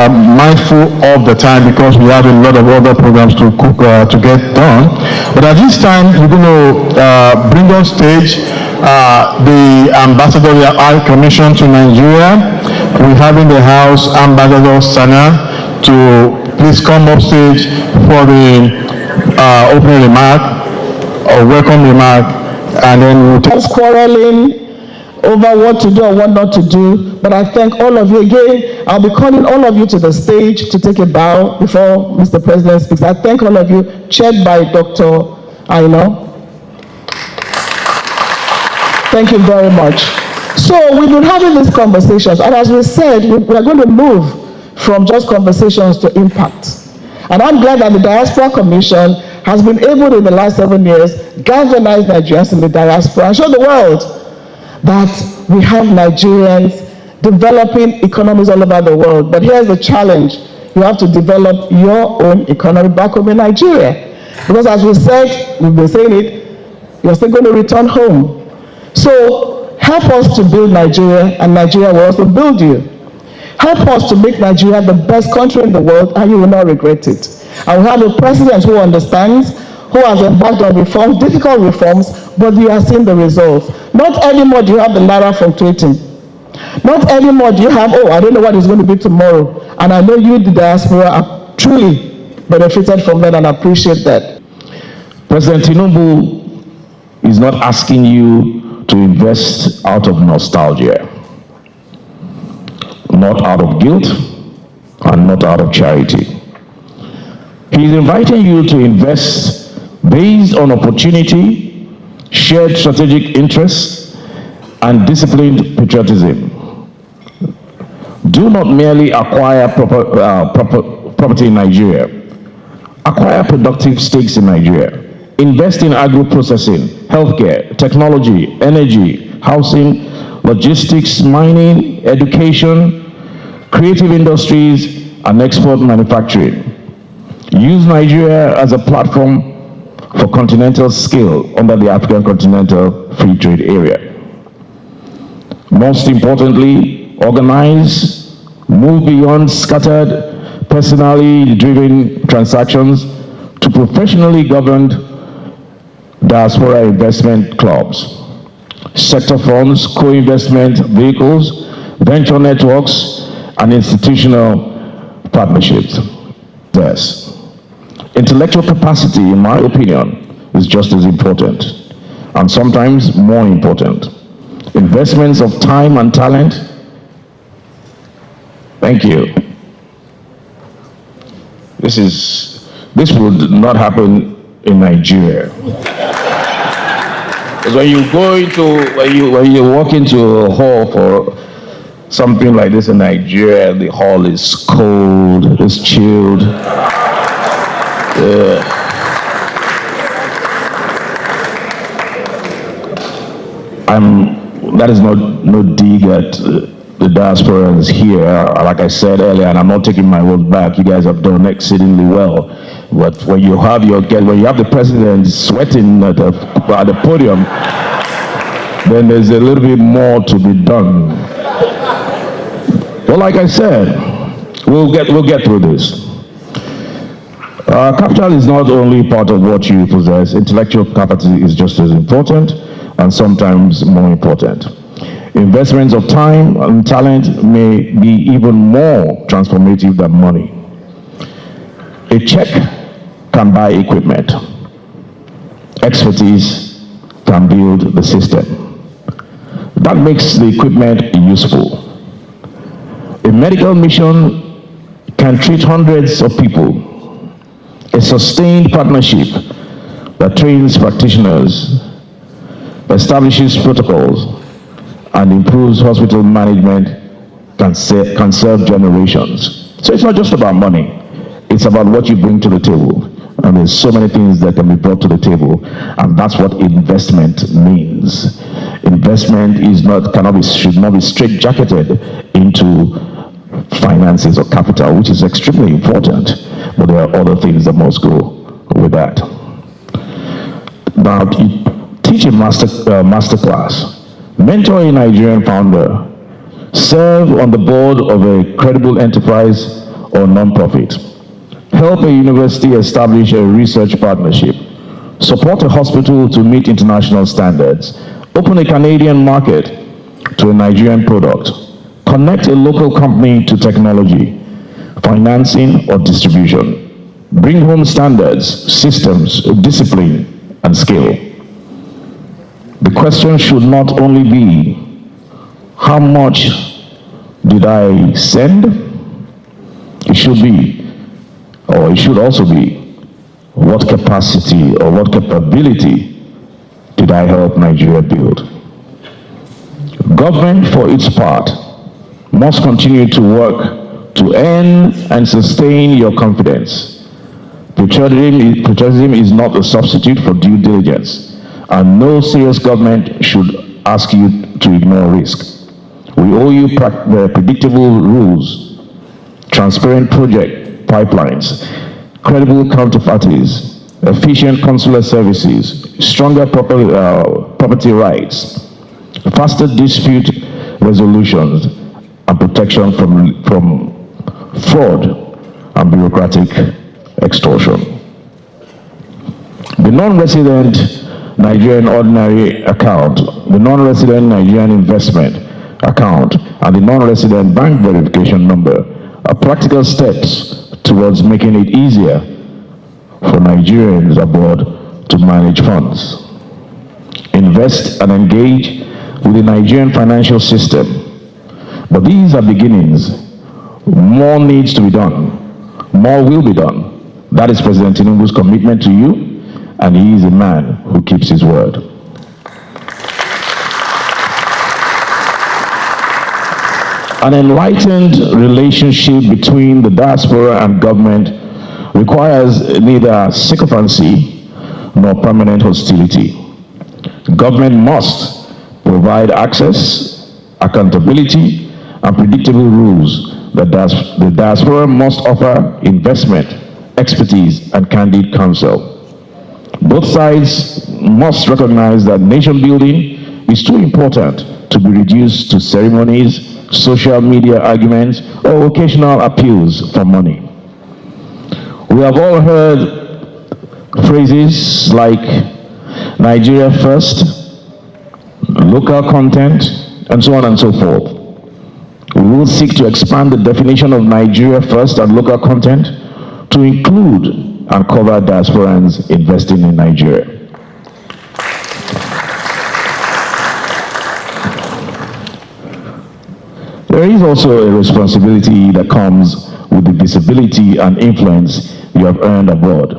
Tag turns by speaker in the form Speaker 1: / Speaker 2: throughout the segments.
Speaker 1: mindful of the time because we have a lot of other programs to get done. But at this time, we're going to bring on stage the Ambassador of the High Commission to Nigeria. We have in the house Ambassador Sana to please come up stage for the opening remark or welcome remark, and then we'll
Speaker 2: just quarreling over what to do or what not to do. But I thank all of you again. I'll be calling all of you to the stage to take a bow before Mr. President speaks. I thank all of you, chaired by Dr. Aino. Thank you very much. So we've been having these conversations, and as we said, we are going to move from just conversations to impact. And I'm glad that the Diaspora Commission has been able in the last 7 years galvanize Nigerians in the diaspora and show the world that we have Nigerians developing economies all over the world. But here's the challenge. You have to develop your own economy back home in Nigeria. Because as we said, we've been saying it, you're still going to return home. So help us to build Nigeria, and Nigeria will also build you. Help us to make Nigeria the best country in the world, and you will not regret it. And we have a president who understands, who has embarked on reforms, difficult reforms, but you are seeing the results. Not anymore do you have the naira fluctuating. Not anymore do you have, oh, I don't know what it's going to be tomorrow. And I know you, the diaspora, are truly benefited from that and appreciate that.
Speaker 3: President Tinubu is not asking you to invest out of nostalgia, not out of guilt, and not out of charity. He is inviting you to invest based on opportunity, shared strategic interests, and disciplined patriotism. Do not merely acquire property in Nigeria. Acquire productive stakes in Nigeria. Invest in agro-processing, healthcare, technology, energy, housing, logistics, mining, education, creative industries, and export manufacturing. Use Nigeria as a platform for continental scale under the African Continental Free Trade Area. Most importantly, organize, move beyond scattered, personally driven transactions to professionally governed diaspora investment clubs, sector funds, co-investment vehicles, venture networks, and institutional partnerships. Yes. Intellectual capacity, in my opinion, is just as important, and sometimes more important. Investments of time and talent. Thank you. This would not happen in Nigeria. Because when you walk into a hall for something like this in Nigeria, the hall is cold, it's chilled. That is no dig at the diasporans here. Like I said earlier, and I'm not taking my word back, you guys have done exceedingly well. But when you have the president sweating at the podium, then there's a little bit more to be done. But like I said, we'll get through this. Capital is not only part of what you possess. Intellectual capacity is just as important, and sometimes more important. Investments of time and talent may be even more transformative than money. A check can buy equipment. Expertise can build the system. That makes the equipment useful. A medical mission can treat hundreds of people. A sustained partnership that trains practitioners, establishes protocols, and improves hospital management can serve generations. So it's not just about money, it's about what you bring to the table. And there's so many things that can be brought to the table, and that's what investment means. Investment should not be straitjacketed into finances or capital, which is extremely important, but there are other things that must go with that. Now, teach a master class, mentor a Nigerian founder, serve on the board of a credible enterprise or non-profit. Help a university establish a research partnership. Support a hospital to meet international standards. Open a Canadian market to a Nigerian product. Connect a local company to technology, financing, or distribution. Bring home standards, systems, discipline, and skill. The question should not only be, how much did I send? It should be, or it should also be, what capacity or what capability did I help Nigeria build? Government, for its part, must continue to work to earn and sustain your confidence. Patriotism is not a substitute for due diligence, and no serious government should ask you to ignore risk. We owe you predictable rules, transparent project pipelines, credible counterparties, efficient consular services, stronger property rights, faster dispute resolutions, and protection from fraud and bureaucratic extortion. The non-resident Nigerian ordinary account, the non-resident Nigerian investment account, and the non-resident bank verification number are practical steps towards making it easier for Nigerians abroad to manage funds. Invest and engage with the Nigerian financial system. But these are beginnings. More needs to be done. More will be done. That is President Tinubu's commitment to you, and he is a man who keeps his word. An enlightened relationship between the diaspora and government requires neither sycophancy nor permanent hostility. Government must provide access, accountability, and predictable rules. The diaspora must offer investment, expertise, and candid counsel. Both sides must recognize that nation building is too important to be reduced to ceremonies, social media arguments, or occasional appeals for money. We have all heard phrases like Nigeria first, local content, and so on and so forth. We will seek to expand the definition of Nigeria first and local content to include and cover diasporans investing in Nigeria. There is also a responsibility that comes with the visibility and influence you have earned abroad.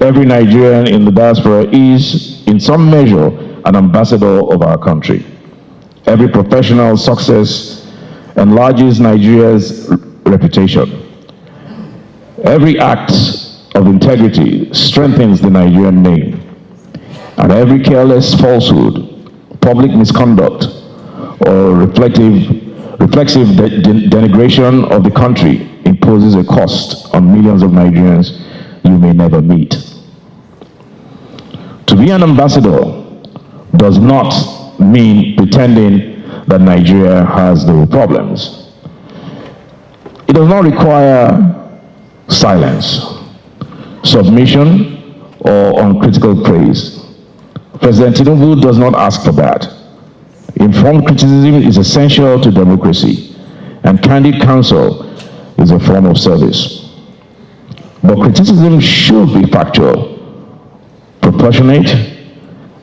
Speaker 3: Every Nigerian in the diaspora is, in some measure, an ambassador of our country. Every professional success enlarges Nigeria's reputation. Every act of integrity strengthens the Nigerian name. And every careless falsehood, public misconduct, or reflexive denigration of the country imposes a cost on millions of Nigerians you may never meet. To be an ambassador does not mean pretending that Nigeria has no problems. It does not require silence, submission, or uncritical praise. President Tinubu does not ask for that. Informed criticism is essential to democracy, and candid counsel is a form of service. But criticism should be factual, proportionate,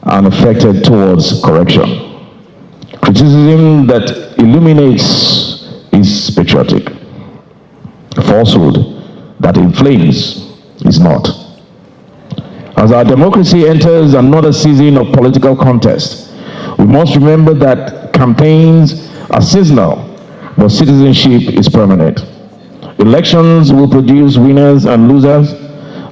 Speaker 3: and affected towards correction. Criticism that illuminates is patriotic. Falsehood that inflames is not. As our democracy enters another season of political contest, we must remember that campaigns are seasonal, but citizenship is permanent. Elections will produce winners and losers.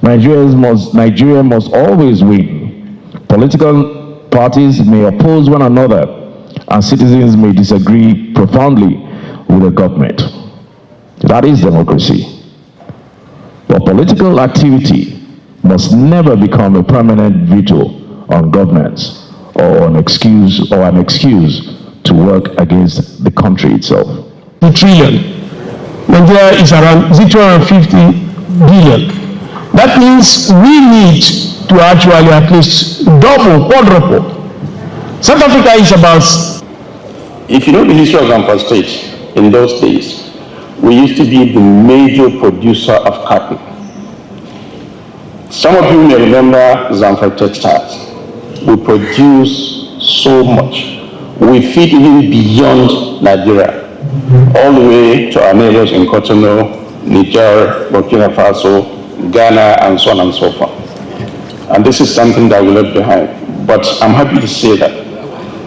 Speaker 3: Nigeria must always win. Political parties may oppose one another, and citizens may disagree profoundly with the government. That is democracy. But political activity must never become a permanent veto on governance or an excuse to work against the country itself.
Speaker 1: 2 trillion
Speaker 4: Nigeria is around 250 billion. That means we need to actually at least double, quadruple. South Africa is about...
Speaker 5: If you know the history of Zamfara State, in those days, we used to be the major producer of cotton. Some of you may remember Zamfara Textiles. We produce so much. We feed even beyond Nigeria, all the way to our neighbors in Cotonou, Niger, Burkina Faso, Ghana, and so on and so forth. And this is something that we left behind. But I'm happy to say that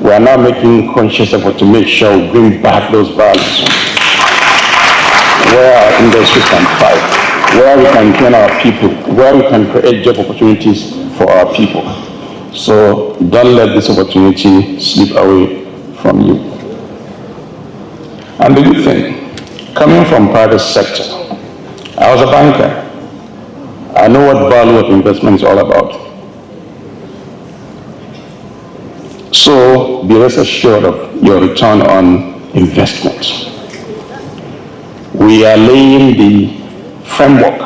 Speaker 5: we are now making conscious effort to make sure we bring back those values, where our industry can thrive, where we can train our people, where we can create job opportunities for our people. So don't let this opportunity slip away from you. And the good thing, coming from private sector, I was a banker. I know what value of investment is all about. So be rest assured of your return on investment. We are laying the framework,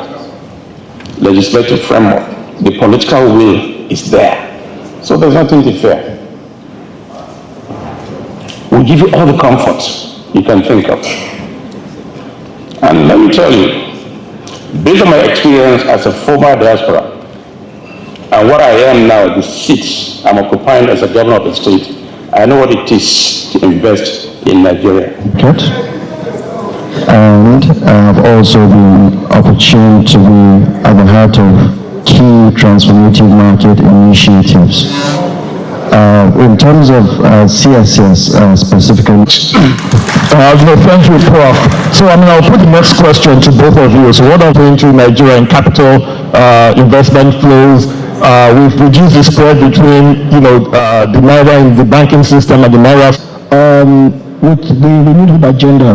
Speaker 5: legislative framework. The political will is there. So there's nothing to fear. We'll give you all the comforts you can think of. And let me tell you, based on my experience as a former diaspora, and what I am now, the seat I'm occupying as a governor of the state, I know what it is to invest in Nigeria.
Speaker 6: And I've also been opportune to be at the heart of key transformative market initiatives. In terms of CSS specifically.
Speaker 4: Thank you, Prof. So I'll put the next question to both of you. So what are going to Nigeria in capital investment flows? We've reduced the spread between the Naira in the banking system and the Naira.
Speaker 2: With the renewed agenda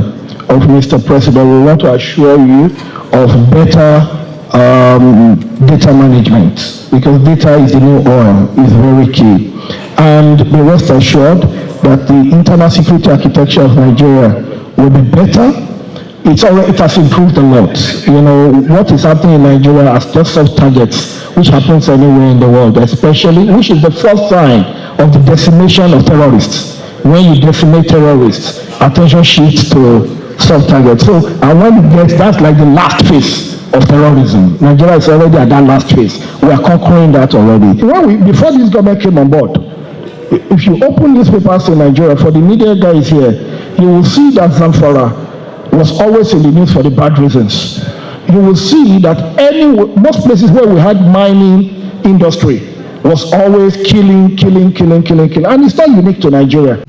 Speaker 2: of Mr. President, we want to assure you of better data management, because data is the new oil, is very key. And be rest assured that the internal security architecture of Nigeria will be better. It has improved a lot. What is happening in Nigeria as just soft targets, which happens anywhere in the world, especially, which is the first sign of the decimation of terrorists. When you decimate terrorists, attention shifts to soft targets. So, and when it gets, that's like the last phase of terrorism. Nigeria is already at that last phase. We are conquering that already. Before this government came on board, if you open newspapers in Nigeria, for the media guys here, you will see that Zamfara was always in the news for the bad reasons. You will see that most places where we had mining industry was always killing. And it's not unique to Nigeria.